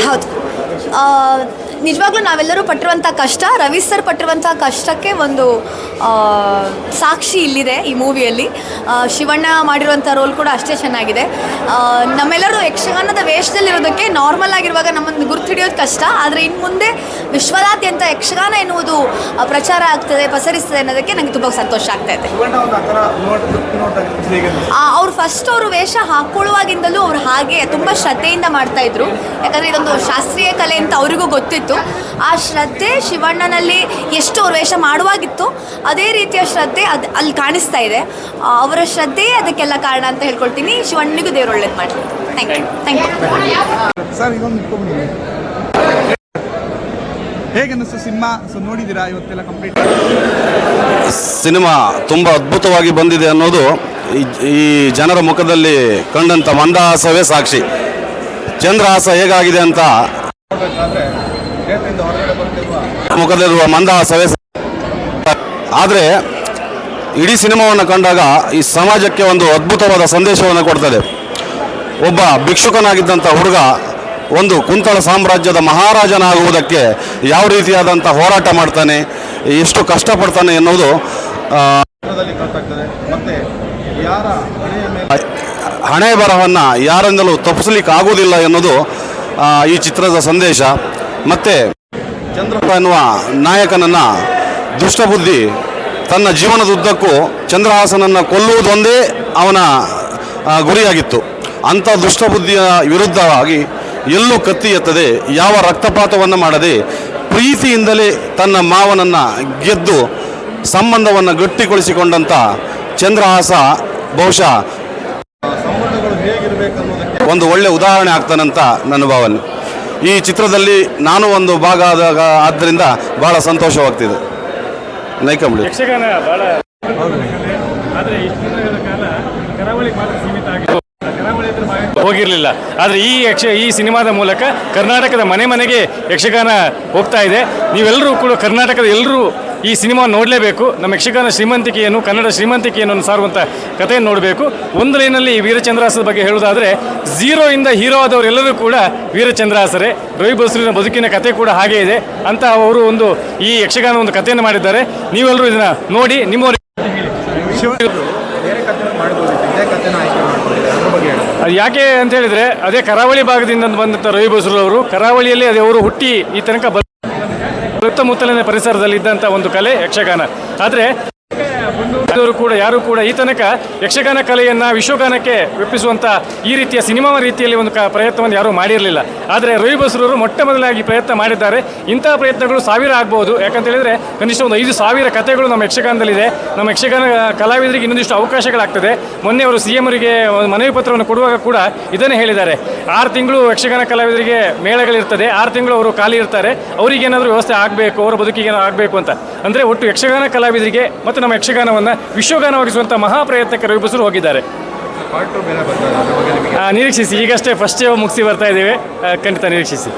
ಹೌದು, ನಿಜವಾಗ್ಲೂ ನಾವೆಲ್ಲರೂ ಪಟ್ಟಿರುವಂಥ ಕಷ್ಟ, ರವಿ ಸರ್ ಪಟ್ಟಿರುವಂಥ ಕಷ್ಟಕ್ಕೆ ಒಂದು ಸಾಕ್ಷಿ ಇಲ್ಲಿದೆ ಈ ಮೂವಿಯಲ್ಲಿ. ಶಿವಣ್ಣ ಮಾಡಿರುವಂಥ ರೋಲ್ ಕೂಡ ಅಷ್ಟೇ ಚೆನ್ನಾಗಿದೆ. ನಮ್ಮೆಲ್ಲರೂ ಯಕ್ಷಗಾನದ ವೇಷದಲ್ಲಿರೋದಕ್ಕೆ ನಾರ್ಮಲ್ ಆಗಿರುವಾಗ ನಮ್ಮನ್ನು ಗುರುತು ಹಿಡಿಯೋದು ಕಷ್ಟ, ಆದರೆ ಇನ್ನು ಮುಂದೆ ವಿಶ್ವದಾದ್ಯಂತ ಯಕ್ಷಗಾನ ಎನ್ನುವುದು ಪ್ರಚಾರ ಆಗ್ತದೆ, ಪಸರಿಸ್ತದೆ ಅನ್ನೋದಕ್ಕೆ ನನಗೆ ತುಂಬ ಸಂತೋಷ ಆಗ್ತಾ ಇದೆ. ಅವ್ರು ಫಸ್ಟ್ ಅವರು ವೇಷ ಹಾಕೊಳ್ಳುವಾಗಿಂದಲೂ ಅವ್ರು ಹಾಗೆ ತುಂಬ ಶ್ರದ್ಧೆಯಿಂದ ಮಾಡ್ತಾಯಿದ್ರು. ಯಾಕಂದರೆ ಇದೊಂದು ಶಾಸ್ತ್ರೀಯ ಕಲೆ ಅಂತ ಅವರಿಗೂ ಗೊತ್ತಿತ್ತು. ಆ ಶ್ರದ್ಧೆ ಶಿವಣ್ಣನಲ್ಲಿ ಎಷ್ಟು ಅವ್ರು ವೇಷ ಮಾಡುವಾಗಿತ್ತು ಅದೇ ರೀತಿಯ ಶ್ರದ್ಧೆ ಅಲ್ಲಿ ಕಾಣಿಸ್ತಾ ಇದೆ. ಅವರ ಶ್ರದ್ಧೆ ಅದಕ್ಕೆಲ್ಲ ಕಾರಣ ಅಂತ ಹೇಳ್ಕೊಳ್ತೀನಿ. ಶಿವಣ್ಣನಿಗೂ ದೇವ್ರು ಒಳ್ಳೇದು ಮಾಡಲಿ. Thank you sir. ಹೇಗೆ ಅನ್ನಿಸ್ತು ಸಿನಿಮಾ? ನೋಡಿದ್ದೀರಾ ಇವತ್ತೆಲ್ಲ ಕಂಪ್ಲೀಟ್? ಸಿನಿಮಾ ತುಂಬ ಅದ್ಭುತವಾಗಿ ಬಂದಿದೆ ಅನ್ನೋದು ಈ ಜನರ ಮುಖದಲ್ಲಿ ಕಂಡಂಥ ಮಂದಹಾಸವೇ ಸಾಕ್ಷಿ. ಚಂದ್ರಹಾಸ ಹೇಗಾಗಿದೆ ಅಂತ ಮುಖದಲ್ಲಿರುವ ಮಂದಹಾಸವೇ. ಆದರೆ ಇಡೀ ಸಿನಿಮಾವನ್ನು ಕಂಡಾಗ ಈ ಸಮಾಜಕ್ಕೆ ಒಂದು ಅದ್ಭುತವಾದ ಸಂದೇಶವನ್ನು ಕೊಡ್ತದೆ. ಒಬ್ಬ ಭಿಕ್ಷುಕನಾಗಿದ್ದಂಥ ಹುಡುಗ ಒಂದು ಕುಂತಳ ಸಾಮ್ರಾಜ್ಯದ ಮಹಾರಾಜನಾಗುವುದಕ್ಕೆ ಯಾವ ರೀತಿಯಾದಂಥ ಹೋರಾಟ ಮಾಡ್ತಾನೆ, ಎಷ್ಟು ಕಷ್ಟಪಡ್ತಾನೆ ಎನ್ನುವುದು ಹಣೆ ಬರಹವನ್ನು ಯಾರಿಂದಲೂ ತಪ್ಪಿಸಲಿಕ್ಕೆ ಆಗುವುದಿಲ್ಲ ಎನ್ನುವುದು ಈ ಚಿತ್ರದ ಸಂದೇಶ. ಮತ್ತು ಚಂದ್ರಪ್ಪ ಎನ್ನುವ ನಾಯಕನನ್ನು ದುಷ್ಟಬುದ್ಧಿ ತನ್ನ ಜೀವನದುದ್ದಕ್ಕೂ ಚಂದ್ರಹಾಸನನ್ನು ಕೊಲ್ಲುವುದೊಂದೇ ಅವನ ಗುರಿಯಾಗಿತ್ತು. ಅಂಥ ದುಷ್ಟಬುದ್ಧಿಯ ವಿರುದ್ಧವಾಗಿ ಎಲ್ಲೂ ಕತ್ತಿ ಎತ್ತದೆ, ಯಾವ ರಕ್ತಪಾತವನ್ನು ಮಾಡದೆ ಪ್ರೀತಿಯಿಂದಲೇ ತನ್ನ ಮಾವನನ್ನು ಗೆದ್ದು ಸಂಬಂಧವನ್ನು ಗಟ್ಟಿಗೊಳಿಸಿಕೊಂಡಂಥ ಚಂದ್ರಹಾಸ ಬಹುಶಃ ಒಂದು ಒಳ್ಳೆಯ ಉದಾಹರಣೆ ಆಗ್ತಾನಂತ ನನ್ನ ಭಾವನೆ. ಈ ಚಿತ್ರದಲ್ಲಿ ನಾನು ಒಂದು ಭಾಗ ಆದಾಗ ಆದ್ದರಿಂದ ಭಾಳ ಸಂತೋಷವಾಗ್ತಿದೆ. ನೈಕಂಬಳಿ ಯಕ್ಷಗಾನ ಭಾಳ ಹೋಗಿರಲಿಲ್ಲ. ಆದರೆ ಈ ಸಿನಿಮಾದ ಮೂಲಕ ಕರ್ನಾಟಕದ ಮನೆ ಮನೆಗೆ ಯಕ್ಷಗಾನ ಹೋಗ್ತಾ ಇದೆ. ನೀವೆಲ್ಲರೂ ಕೂಡ ಕರ್ನಾಟಕದ ಎಲ್ಲರೂ ಈ ಸಿನಿಮಾ ನೋಡಲೇಬೇಕು. ನಮ್ಮ ಯಕ್ಷಗಾನ ಶ್ರೀಮಂತಿಕೆಯನ್ನು, ಕನ್ನಡ ಶ್ರೀಮಂತಿಕೆಯನ್ನು ಸಾರುವಂಥ ಕಥೆಯನ್ನು ನೋಡಬೇಕು. ಒಂದು ಲೈನಲ್ಲಿ ವೀರಚಂದ್ರಹಾಸದ ಬಗ್ಗೆ ಹೇಳುವುದಾದರೆ, ಝೀರೋಯಿಂದ ಹೀರೋ ಆದವರೆಲ್ಲರೂ ಕೂಡ ವೀರಚಂದ್ರಹಾಸರೇ. ರವಿ ಬಸ್ರೂರಿನ ಬದುಕಿನ ಕಥೆ ಕೂಡ ಹಾಗೇ ಇದೆ ಅಂತ ಅವರು ಒಂದು ಈ ಯಕ್ಷಗಾನ ಒಂದು ಕಥೆಯನ್ನು ಮಾಡಿದ್ದಾರೆ. ನೀವೆಲ್ಲರೂ ಇದನ್ನು ನೋಡಿ ನಿಮ್ಮವರಿಗೆ ಅದು ಯಾಕೆ ಅಂತ ಹೇಳಿದರೆ, ಅದೇ ಕರಾವಳಿ ಭಾಗದಿಂದ ಬಂದಂಥ ರವಿ ಬಸ್ರೂರು ಅವರು ಕರಾವಳಿಯಲ್ಲಿ ಅದೇ ಅವರು ಹುಟ್ಟಿ ಈ ತನಕ ಸುತ್ತಮುತ್ತಲಿನ ಪರಿಸರದಲ್ಲಿ ಇದ್ದಂಥ ಒಂದು ಕಲೆ ಯಕ್ಷಗಾನ. ಆದರೆ ಕೂಡ ಯಾರು ಕೂಡ ಈ ತನಕ ಯಕ್ಷಗಾನ ಕಲೆಯನ್ನು ವಿಶ್ವಗಾನಕ್ಕೆ ಒಪ್ಪಿಸುವಂಥ ಈ ರೀತಿಯ ಸಿನಿಮಾ ರೀತಿಯಲ್ಲಿ ಒಂದು ಪ್ರಯತ್ನವನ್ನು ಯಾರೂ ಮಾಡಿರಲಿಲ್ಲ. ಆದರೆ ರವಿ ಬಸ್ರೂರು ಮೊಟ್ಟ ಮೊದಲಾಗಿ ಪ್ರಯತ್ನ ಮಾಡಿದ್ದಾರೆ. ಇಂತಹ ಪ್ರಯತ್ನಗಳು ಸಾವಿರ ಆಗ್ಬೋದು. ಯಾಕಂತ ಹೇಳಿದರೆ ಕನಿಷ್ಠ ಒಂದು 5,000 ಕಥೆಗಳು ನಮ್ಮ ಯಕ್ಷಗಾನದಲ್ಲಿದೆ. ನಮ್ಮ ಯಕ್ಷಗಾನ ಕಲಾವಿದರಿಗೆ ಇನ್ನೊಂದಿಷ್ಟು ಅವಕಾಶಗಳಾಗ್ತದೆ. ಮೊನ್ನೆ ಅವರು CM ಅವರಿಗೆ ಮನವಿ ಪತ್ರವನ್ನು ಕೊಡುವಾಗ ಕೂಡ ಇದನ್ನೇ ಹೇಳಿದ್ದಾರೆ. 6 ತಿಂಗಳು ಯಕ್ಷಗಾನ ಕಲಾವಿದರಿಗೆ ಮೇಳಗಳಿರ್ತದೆ, 6 ತಿಂಗಳು ಅವರು ಖಾಲಿ ಇರ್ತಾರೆ, ಅವರಿಗೇನಾದರೂ ವ್ಯವಸ್ಥೆ ಆಗಬೇಕು, ಅವರ ಬದುಕಿಗೆ ಆಗಬೇಕು ಅಂತ. ಅಂದರೆ ಒಟ್ಟು ಯಕ್ಷಗಾನ ಕಲಾವಿದರಿಗೆ ಮತ್ತು ನಮ್ಮ ಯಕ್ಷಗಾನವನ್ನು ವಿಶ್ವಗಾನವಾಗಿಸುವಂಥ ಮಹಾಪ್ರಯತ್ನಕ್ಕೆ ರವಿ ಬಸ್ರೂರು ಹೋಗಿದ್ದಾರೆ. ನಿರೀಕ್ಷಿಸಿ, ಈಗಷ್ಟೇ ಫಸ್ಟ್ ಮುಗಿಸಿ ಬರ್ತಾ ಇದ್ದೇವೆ. ಖಂಡಿತ ನಿರೀಕ್ಷಿಸಿ.